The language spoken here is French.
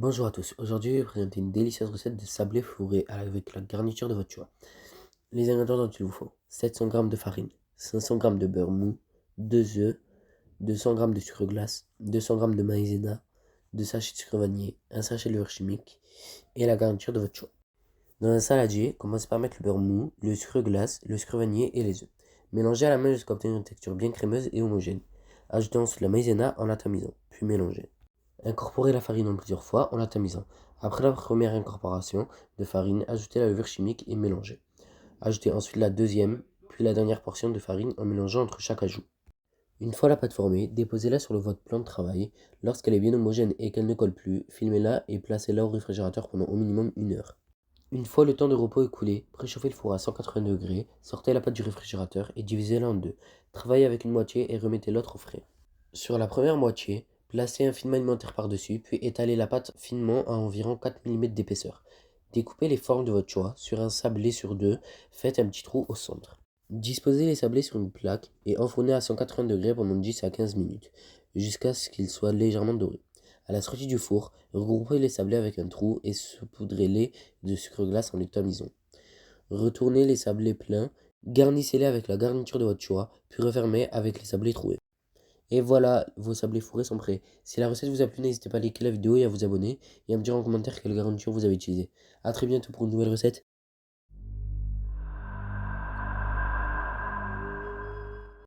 Bonjour à tous, aujourd'hui je vais vous présenter une délicieuse recette de sablé fourré avec la garniture de votre choix. Les ingrédients dont il vous faut: 700 g de farine, 500 g de beurre mou, 2 œufs, 200 g de sucre glace, 200 g de maïzena, 2 sachets de sucre vanillé, un sachet de levure chimique et la garniture de votre choix. Dans un saladier, commencez par mettre le beurre mou, le sucre glace, le sucre vanillé et les œufs. Mélangez à la main jusqu'à obtenir une texture bien crémeuse et homogène. Ajoutez ensuite la maïzena en la tamisant, puis mélangez. Incorporez la farine en plusieurs fois en la tamisant. Après la première incorporation de farine, ajoutez la levure chimique et mélangez. Ajoutez ensuite la deuxième, puis la dernière portion de farine en mélangeant entre chaque ajout. Une fois la pâte formée, déposez-la sur votre plan de travail. Lorsqu'elle est bien homogène et qu'elle ne colle plus, filmez-la et placez-la au réfrigérateur pendant au minimum 1 heure. Une fois le temps de repos écoulé, préchauffez le four à 180 degrés, sortez la pâte du réfrigérateur et divisez-la en deux. Travaillez avec une moitié et remettez l'autre au frais. Sur la première moitié, placez un film alimentaire par-dessus, puis étalez la pâte finement à environ 4 mm d'épaisseur. Découpez les formes de votre choix sur un sablé sur deux, faites un petit trou au centre. Disposez les sablés sur une plaque et enfournez à 180 degrés pendant 10 à 15 minutes, jusqu'à ce qu'ils soient légèrement dorés. À la sortie du four, regroupez les sablés avec un trou et saupoudrez-les de sucre glace en les tamisant. Retournez les sablés pleins, garnissez-les avec la garniture de votre choix, puis refermez avec les sablés troués. Et voilà, vos sablés fourrés sont prêts. Si la recette vous a plu, n'hésitez pas à liker la vidéo et à vous abonner, et à me dire en commentaire quelle garniture vous avez utilisée. A très bientôt pour une nouvelle recette.